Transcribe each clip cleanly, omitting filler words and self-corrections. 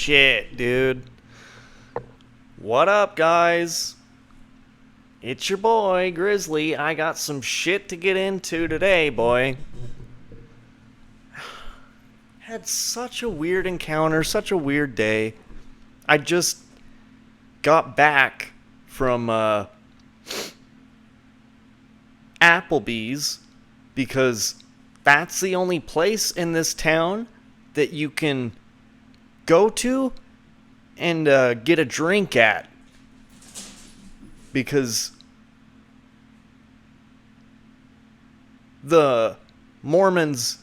shit, dude. What up, guys? It's your boy, Grizzly. I got some shit to get into today, boy. Had such a weird encounter, such a weird day. I just got back from Applebee's because that's the only place in this town that you can go to and get a drink at, because the Mormons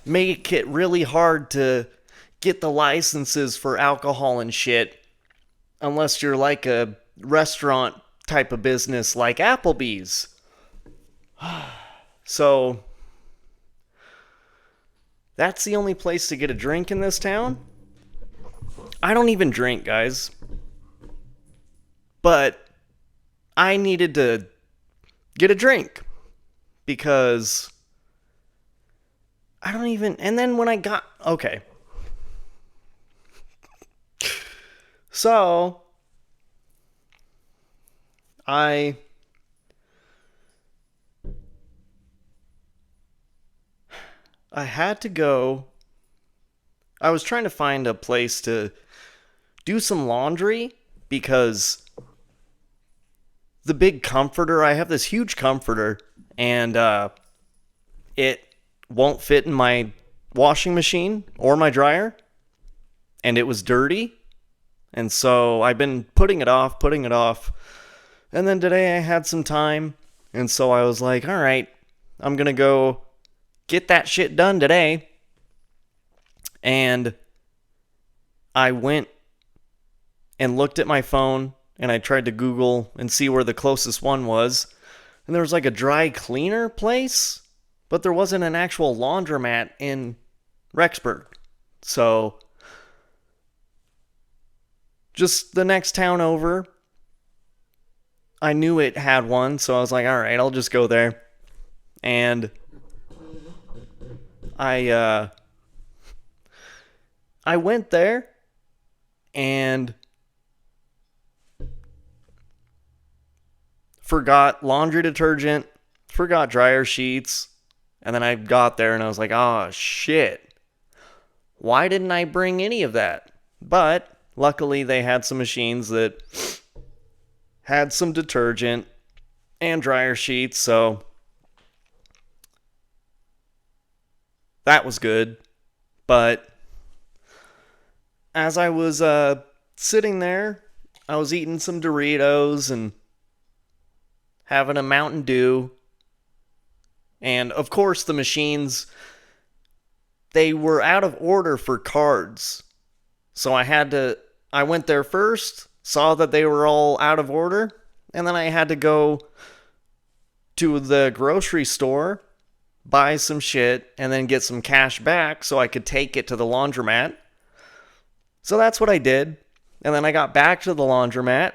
make it really hard to get the licenses for alcohol and shit unless you're like a restaurant type of business like Applebee's. So that's the only place to get a drink in this town. I don't even drink, guys. But I needed to get a drink because I don't even... And then when I got... Okay. So I had to go... I was trying to find a place to do some laundry because the big comforter, I have this huge comforter, and it won't fit in my washing machine or my dryer, and it was dirty, and so I've been putting it off, and then today I had some time, and so I was like, alright, I'm gonna go get that shit done today. And I went and looked at my phone, and I tried to Google and see where the closest one was. And there was like a dry cleaner place, but there wasn't an actual laundromat in Rexburg. So just the next town over, I knew it had one, so I was like, all right, I'll just go there. And I went there and forgot laundry detergent, forgot dryer sheets, and then I got there and I was like, oh shit, why didn't I bring any of that? But luckily they had some machines that had some detergent and dryer sheets, so that was good. But as I was sitting there, I was eating some Doritos and having a Mountain Dew. And of course the machines, they were out of order for cards. So I went there first, saw that they were all out of order, and then I had to go to the grocery store, buy some shit, and then get some cash back so I could take it to the laundromat. So that's what I did. And then I got back to the laundromat,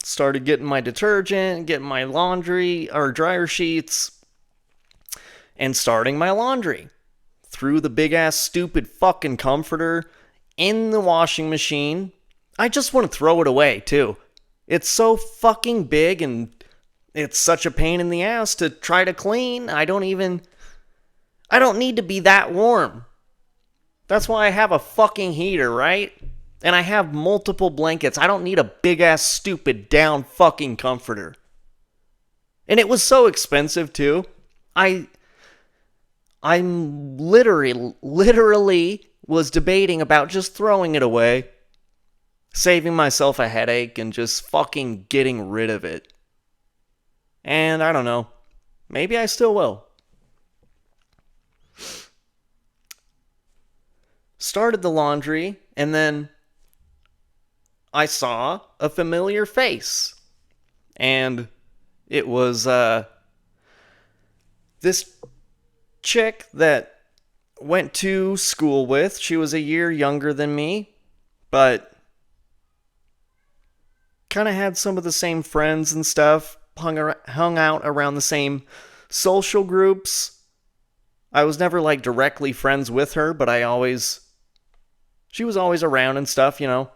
started getting my detergent, getting my laundry or dryer sheets, and starting my laundry. Threw the big ass stupid fucking comforter in the washing machine. I just want to throw it away too. It's so fucking big and it's such a pain in the ass to try to clean. I don't need to be that warm. That's why I have a fucking heater, right? And I have multiple blankets. I don't need a big-ass, stupid, down fucking comforter. And it was so expensive, too. I'm literally was debating about just throwing it away, saving myself a headache, and just fucking getting rid of it. And I don't know. Maybe I still will. Started the laundry, and then I saw a familiar face. And it was this chick that went to school with. She was a year younger than me, but kind of had some of the same friends and stuff, hung out around the same social groups. I was never like directly friends with her, but I always she was always around and stuff, you know.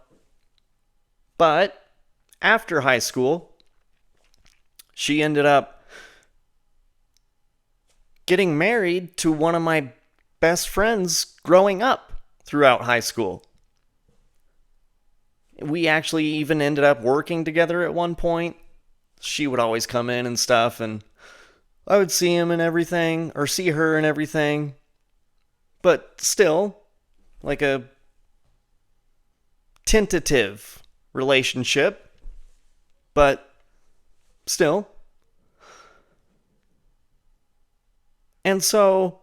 But after high school, she ended up getting married to one of my best friends growing up throughout high school. We actually even ended up working together at one point. She would always come in and stuff, and I would see him and everything, or see her and everything. But still, like a tentative relationship. But still. And so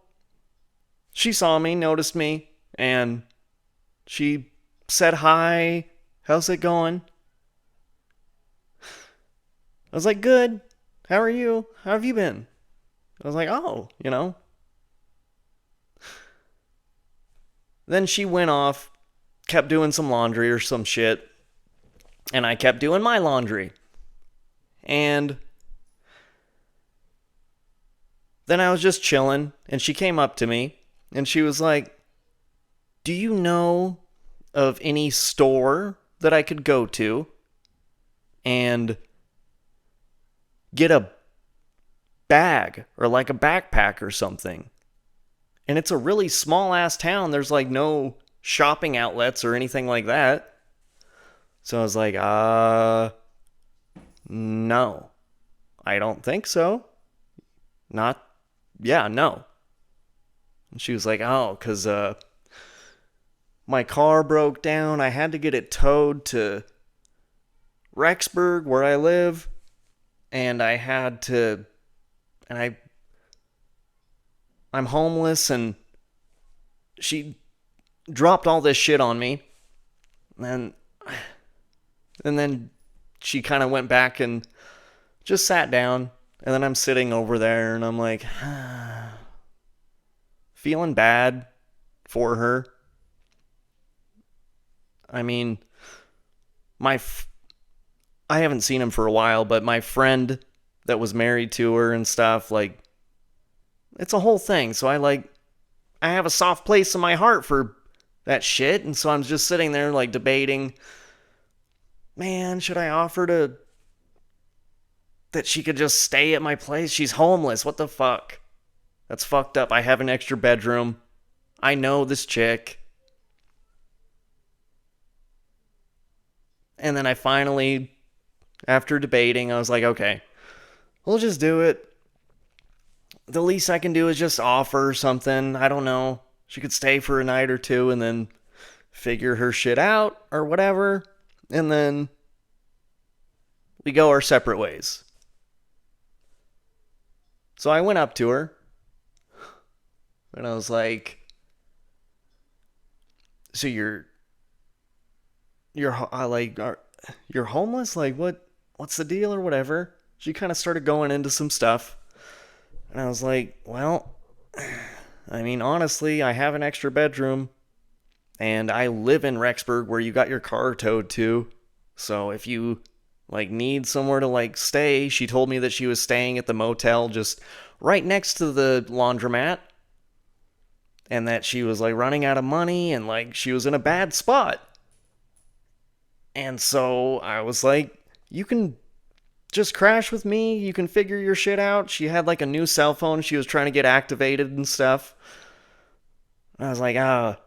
she saw me, noticed me, and she said hi. How's it going? I was like, good. How are you? How have you been? I was like, oh, you know. Then she went off, kept doing some laundry or some shit, and I kept doing my laundry. And then I was just chilling, and she came up to me, and she was like, do you know of any store that I could go to and get a bag or like a backpack or something? And it's a really small ass town. There's like no shopping outlets or anything like that. So I was like, no, I don't think so. No. And she was like, oh, because my car broke down. I had to get it towed to Rexburg, where I live. And I'm homeless, and she dropped all this shit on me. And then she kind of went back and just sat down. And then I'm sitting over there, and I'm like, feeling bad for her. I mean, I haven't seen him for a while, but my friend that was married to her and stuff, like, it's a whole thing. So I have a soft place in my heart for that shit. And so I'm just sitting there like debating, man, should I offer that she could just stay at my place? She's homeless. What the fuck? That's fucked up. I have an extra bedroom. I know this chick. And then I finally, after debating, I was like, okay, we'll just do it. The least I can do is just offer something. I don't know. She could stay for a night or two and then figure her shit out or whatever. And then we go our separate ways. So I went up to her and I was like, so you're homeless? Like, what's the deal or whatever? She kind of started going into some stuff. And I was like, well, I mean, honestly, I have an extra bedroom. And I live in Rexburg, where you got your car towed to. So if you, need somewhere to, stay, she told me that she was staying at the motel just right next to the laundromat. And that she was, running out of money and, she was in a bad spot. And so I was like, you can just crash with me. You can figure your shit out. She had, a new cell phone she was trying to get activated and stuff. And I was like,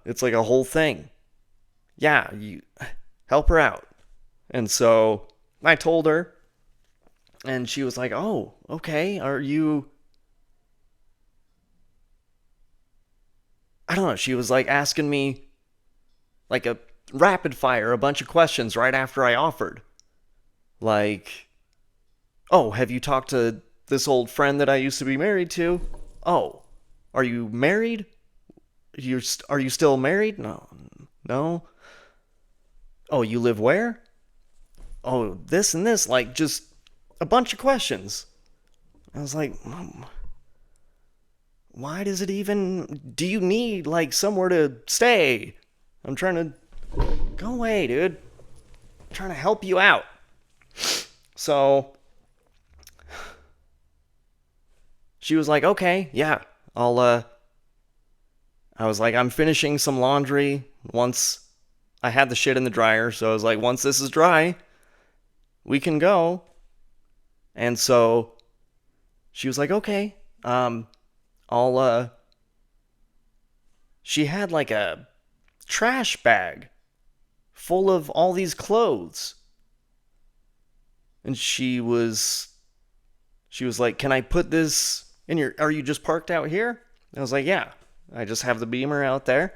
it's like a whole thing. Yeah, you help her out. And so I told her, and she was like, oh, okay, are you... I don't know, she was asking me a rapid fire, a bunch of questions right after I offered. Oh, have you talked to this old friend that I used to be married to? Oh, are you married? Are you still married? No. Oh, you live where? Oh, this and this, just a bunch of questions. I was like, Mom, why does it even... Do you need, somewhere to stay? I'm trying to... Go away, dude. I'm trying to help you out. So... She was like, okay, yeah, I was like, I'm finishing some laundry. Once I had the shit in the dryer, so I was like, once this is dry, we can go. And so she was like, okay, I'll she had like a trash bag full of all these clothes. And she was like, "Can I put this in your are you just parked out here?" I was like, "Yeah. I just have the Beamer out there."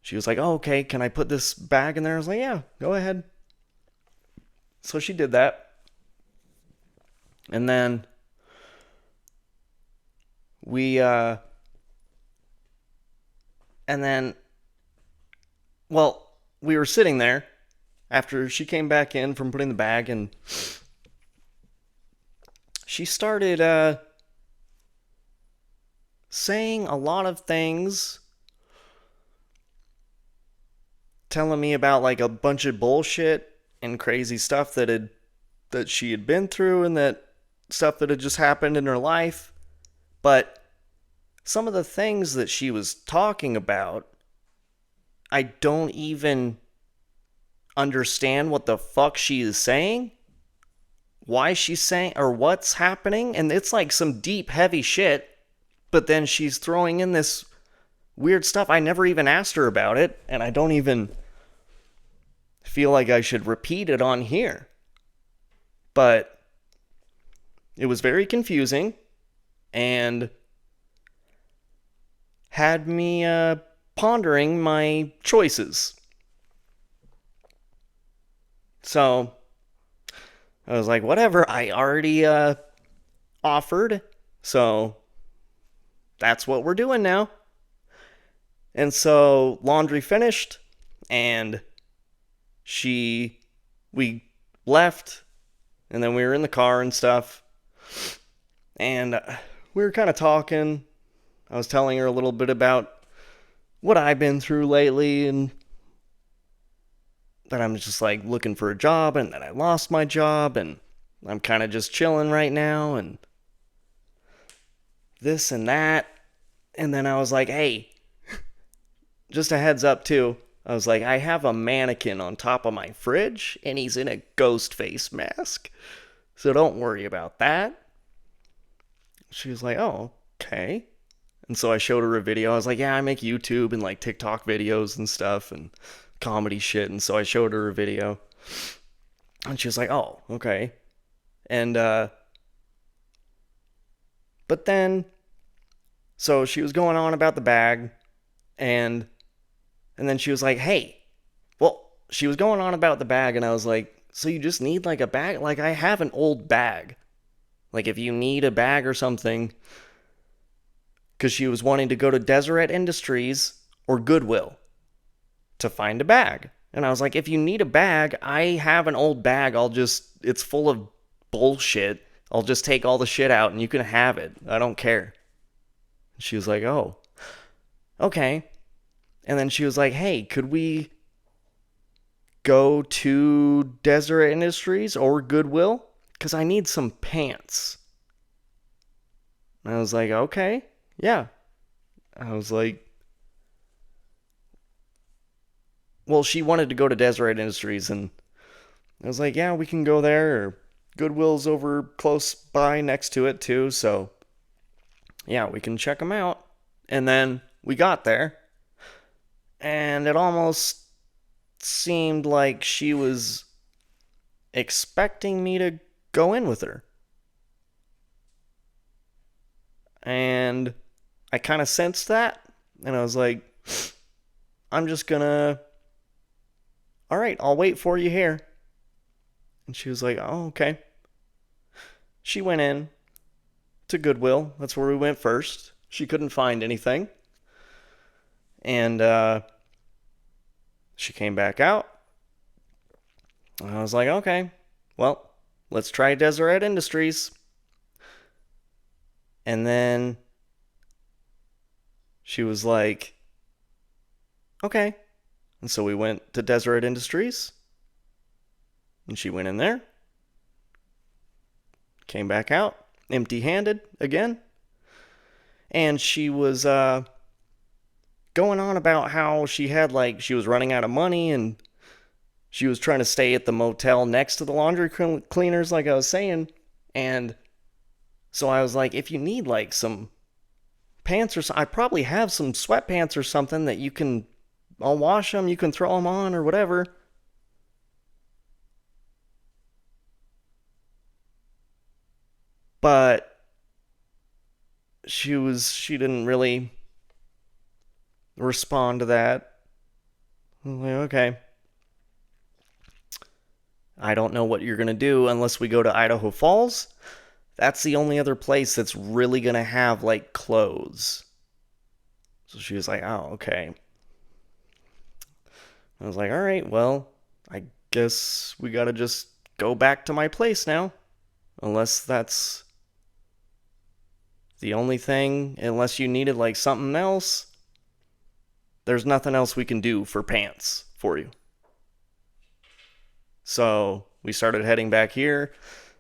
She was like, "Oh, okay. Can I put this bag in there?" I was like, "Yeah, go ahead." So she did that. And then we and then well, we were sitting there after she came back in from putting the bag, and she started saying a lot of things, telling me about like a bunch of bullshit and crazy stuff that she had been through, and that stuff that had just happened in her life. But some of the things that she was talking about, I don't even understand what the fuck she is saying, why she's saying, or what's happening. And it's like some deep, heavy shit. But then she's throwing in this weird stuff. I never even asked her about it, and I don't even feel like I should repeat it on here. But it was very confusing and had me pondering my choices. So I was like, whatever, I already offered, so that's what we're doing now. And so laundry finished, and we left, and then we were in the car and stuff, and we were kind of talking. I was telling her a little bit about what I've been through lately, and that I'm just like looking for a job, and that I lost my job, and I'm kind of just chilling right now, and this and that. And then I was like, hey, just a heads up too. I was like, I have a mannequin on top of my fridge, and he's in a ghost face mask, so don't worry about that. She was like, oh, okay. And so I showed her a video. I was like, yeah, I make YouTube and like TikTok videos and stuff and comedy shit. And so I showed her a video. And she was like, oh, okay. And but then so she was going on about the bag, and then she was like, hey, well, she was going on about the bag, and I was like, so you just need like a bag? Like, I have an old bag. Like, if you need a bag or something, because she was wanting to go to Deseret Industries or Goodwill to find a bag. And I was like, if you need a bag, I have an old bag. It's full of bullshit. I'll just take all the shit out and you can have it. I don't care. She was like, oh, okay. And then she was like, hey, could we go to Deseret Industries or Goodwill? Because I need some pants. And I was like, okay, yeah. I was like, well, she wanted to go to Deseret Industries, and I was like, yeah, we can go there, or Goodwill's over close by next to it too, so yeah, we can check them out. And then we got there, and it almost seemed like she was expecting me to go in with her. And I kind of sensed that, and I was like, I'm just gonna, all right, I'll wait for you here. And she was like, oh, okay. She went in to Goodwill. That's where we went first. She couldn't find anything. And she came back out. And I was like, okay, well, let's try Deseret Industries. And then she was like, okay. And so we went to Deseret Industries. And she went in there. Came back out, empty-handed again. And she was going on about how she had, like, she was running out of money and she was trying to stay at the motel next to the laundry cleaners, like I was saying. And so I was like, if you need, like, some pants or something, I probably have some sweatpants or something that you can, I'll wash them, you can throw them on or whatever. But she didn't really respond to that. I'm like, okay. I don't know what you're going to do unless we go to Idaho Falls. That's the only other place that's really going to have, like, clothes. So she was like, oh, okay. I was like, all right, well, I guess we got to just go back to my place now. Unless that's the only thing, unless you needed, like, something else. There's nothing else we can do for pants for you. So we started heading back here,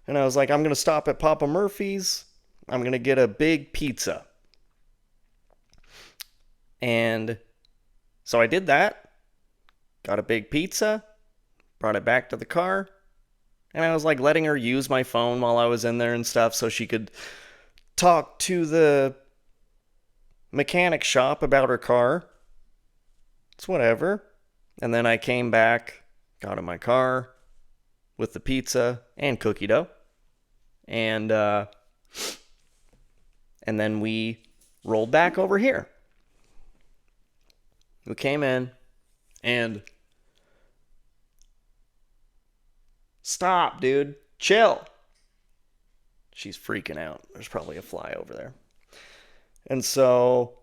and I was like, I'm going to stop at Papa Murphy's. I'm going to get a big pizza. And so I did that, got a big pizza, brought it back to the car, and I was like letting her use my phone while I was in there and stuff so she could talk to the mechanic shop about her car. It's whatever. And then I came back, got in my car with the pizza and cookie dough. And then we rolled back over here. We came in and stop, dude. Chill. She's freaking out. There's probably a fly over there. And so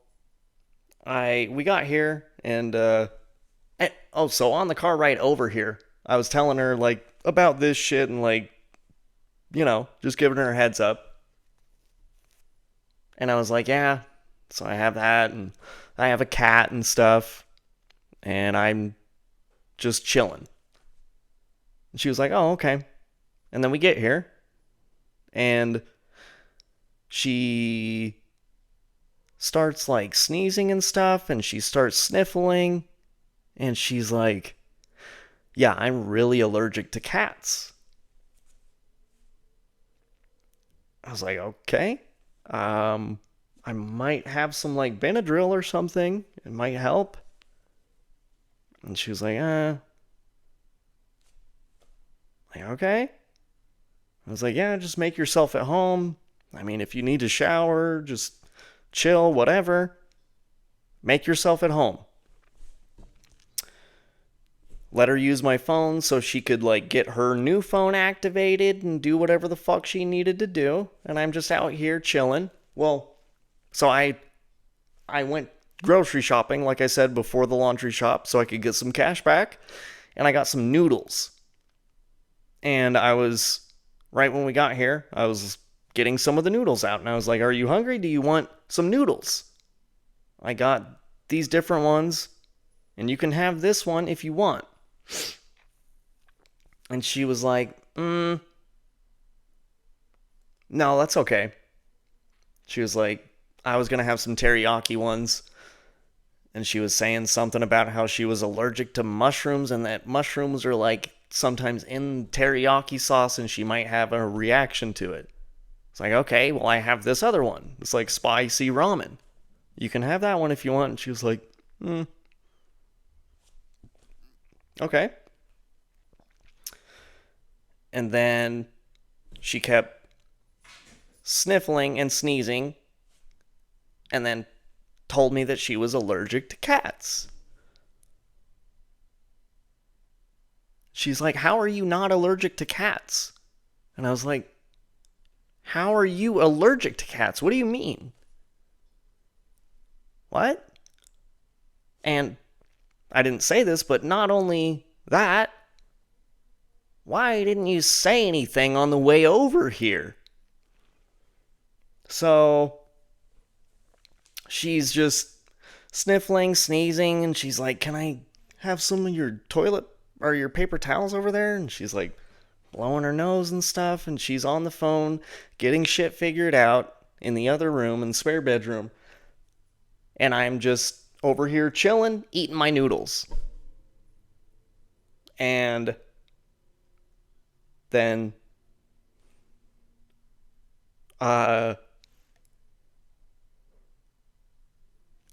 we got here and so on the car ride over here, I was telling her, like, about this shit and, like, you know, just giving her a heads up. And I was like, yeah, so I have that and I have a cat and stuff and I'm just chilling. And she was like, oh, okay. And then we get here and she starts, like, sneezing and stuff and she starts sniffling and she's like, yeah, I'm really allergic to cats. I was like, okay. I might have some, like, Benadryl or something. It might help. And she was like, like, okay. I was like, yeah, just make yourself at home. I mean, if you need to shower, just chill, whatever. Make yourself at home. Let her use my phone so she could, like, get her new phone activated and do whatever the fuck she needed to do. And I'm just out here chilling. Well, so I went grocery shopping, like I said, before the laundry shop so I could get some cash back. And I got some noodles. And right when we got here, I was getting some of the noodles out. And I was like, are you hungry? Do you want some noodles? I got these different ones. And you can have this one if you want. And she was like, no, that's okay. She was like, I was going to have some teriyaki ones. And she was saying something about how she was allergic to mushrooms and that mushrooms are, like, sometimes in teriyaki sauce and she might have a reaction to it. It's like, okay, well, I have this other one. It's like spicy ramen. You can have that one if you want. And she was like, okay. And then she kept sniffling and sneezing and then told me that she was allergic to cats. She's like, how are you not allergic to cats? And I was like, how are you allergic to cats? What do you mean? What? And I didn't say this, but not only that, why didn't you say anything on the way over here? So she's just sniffling, sneezing, and she's like, can I have some of your toilet or your paper towels over there? And she's like blowing her nose and stuff, and she's on the phone getting shit figured out in the other room, in the spare bedroom. And I'm just over here chilling, eating my noodles. And then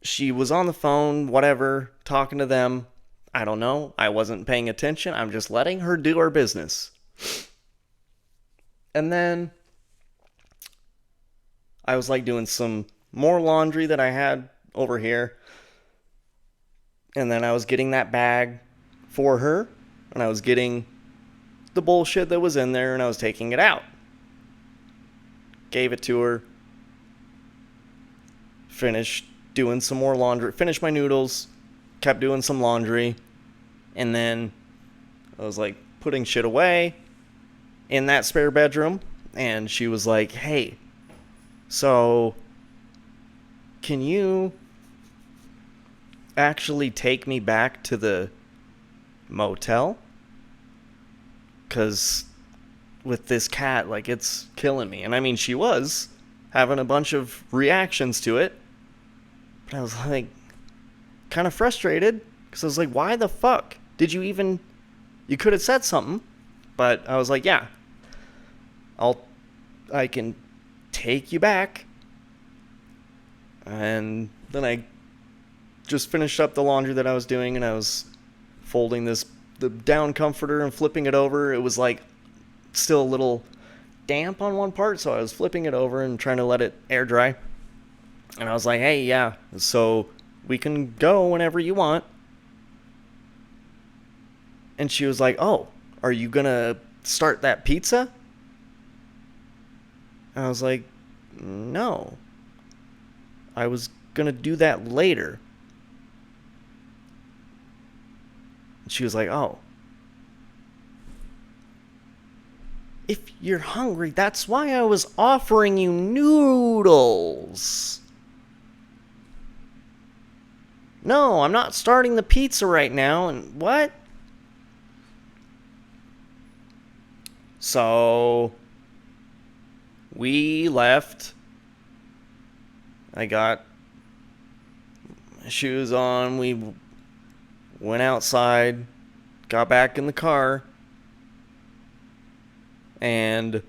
she was on the phone, whatever, talking to them. I don't know. I wasn't paying attention. I'm just letting her do her business. And then I was like doing some more laundry that I had over here. And then I was getting that bag for her. And I was getting the bullshit that was in there and I was taking it out. Gave it to her. Finished doing some more laundry. Finished my noodles. Kept doing some laundry. And then I was like putting shit away in that spare bedroom. And she was like, hey, so can you actually take me back to the motel? Because with this cat, like, it's killing me. And I mean, she was having a bunch of reactions to it. But I was like, kind of frustrated. Because I was like, why the fuck did you even... You could have said something. But I was like, yeah. I can take you back. And then I just finished up the laundry that I was doing. And I was folding the down comforter and flipping it over. It was like still a little damp on one part. So I was flipping it over and trying to let it air dry. And I was like, hey, yeah, so we can go whenever you want. And she was like, oh, are you going to start that pizza? And I was like, no. I was going to do that later. And she was like, oh. If you're hungry, that's why I was offering you noodles. No, I'm not starting the pizza right now. And what? So we left. I got my shoes on. We went outside, got back in the car, and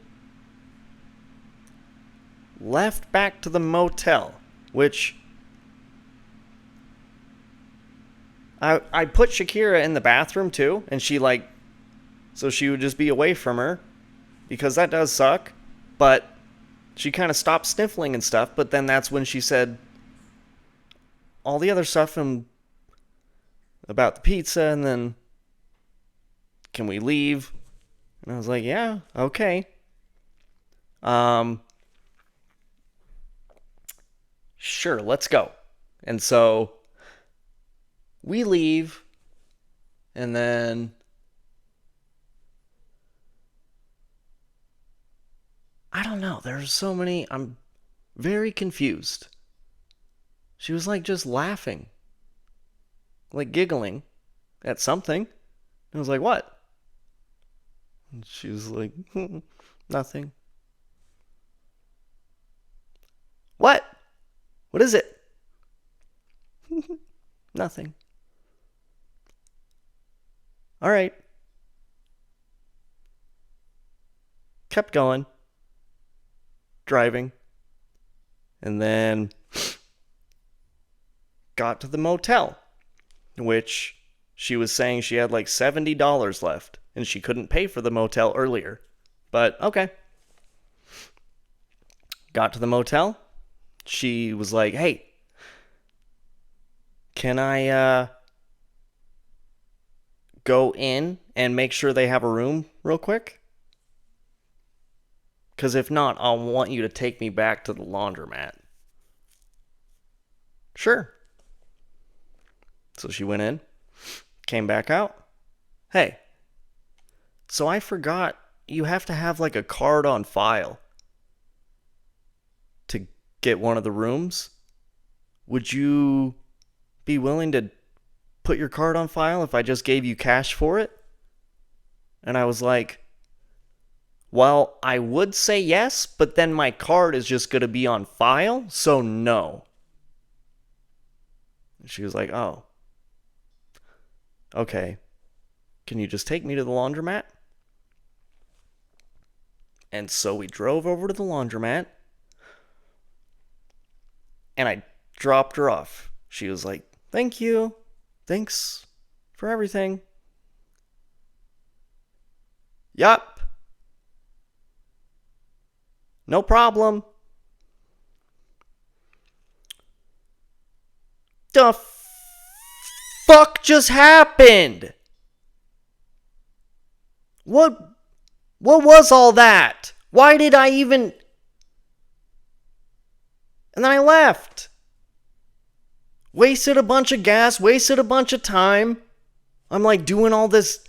left back to the motel, which I put Shakira in the bathroom too, and she like, so she would just be away from her, because that does suck, but she kind of stopped sniffling and stuff, but then that's when she said all the other stuff about the pizza, and then, can we leave? And I was like, yeah, okay. Sure, let's go. And so we leave, and then I don't know. There's so many. I'm very confused. She was like just laughing, like giggling at something. I was like, what? And she was like, nothing. What? What is it? Nothing. All right. Kept going. Driving. And then got to the motel, which she was saying she had like $70 left and she couldn't pay for the motel earlier. But okay. Got to the motel. She was like, hey, can I go in and make sure they have a room real quick? Because if not, I'll want you to take me back to the laundromat. Sure. So she went in, came back out. Hey, so I forgot you have to have like a card on file to get one of the rooms. Would you be willing to put your card on file if I just gave you cash for it? And I was like, well, I would say yes, but then my card is just going to be on file, so no. And she was like, oh, okay. Can you just take me to the laundromat? And so we drove over to the laundromat, and I dropped her off. She was like, thank you. Thanks for everything. Yup. No problem. The fuck just happened? What was all that? Why did I even... And then I left. Wasted a bunch of gas, wasted a bunch of time. I'm like doing all this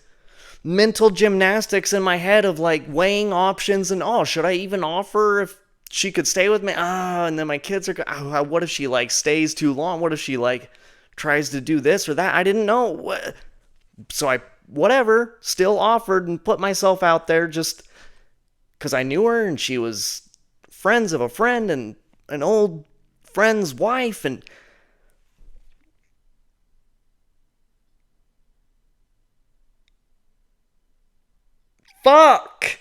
mental gymnastics in my head of like weighing options and, oh, should I even offer if she could stay with me? And then my kids are, what if she like stays too long? What if she like tries to do this or that? I didn't know. So I, whatever, still offered and put myself out there just because I knew her and she was friends of a friend and an old friend's wife, and fuck.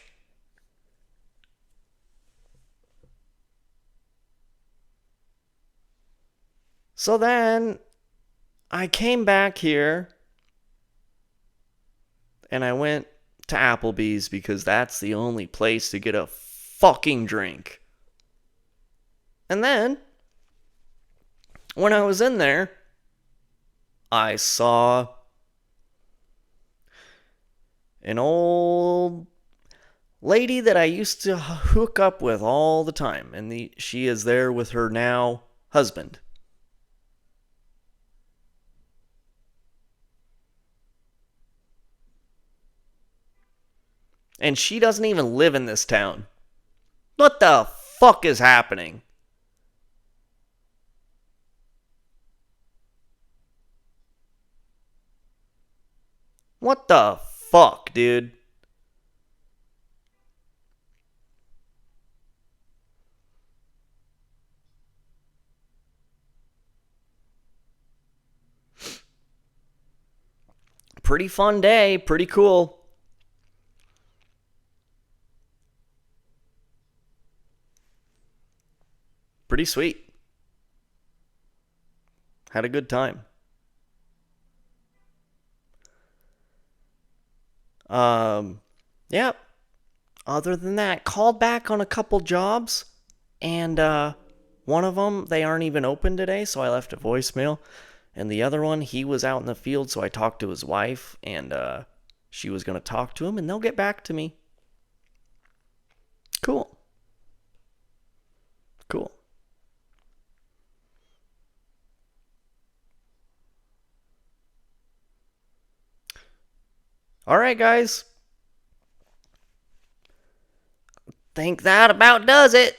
So then I came back here and I went to Applebee's because that's the only place to get a fucking drink. And then when I was in there, I saw an old lady that I used to hook up with all the time, and she is there with her now husband. And she doesn't even live in this town. What the fuck is happening? What the fuck, dude? Pretty fun day, pretty cool. Pretty sweet. Had a good time. Yeah. Other than that, called back on a couple jobs, and one of them, they aren't even open today, so I left a voicemail. And the other one, he was out in the field, so I talked to his wife, and she was going to talk to him, and they'll get back to me. Cool. Cool. All right, guys. Think that about does it.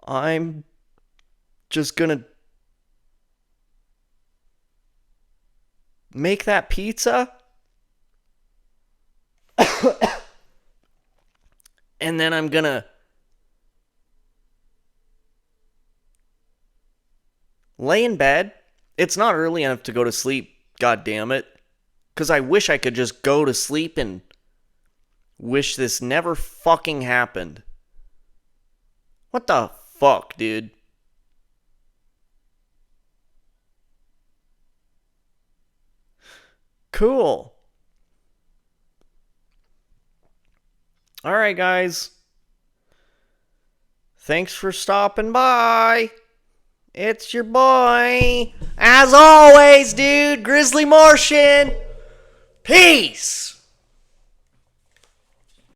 I'm just gonna make that pizza. And then I'm gonna lay in bed. It's not early enough to go to sleep, god damn it. Because I wish I could just go to sleep and wish this never fucking happened. What the fuck, dude? Cool. Alright, guys. Thanks for stopping by. It's your boy. As always, dude, Grizzly Martian. Peace.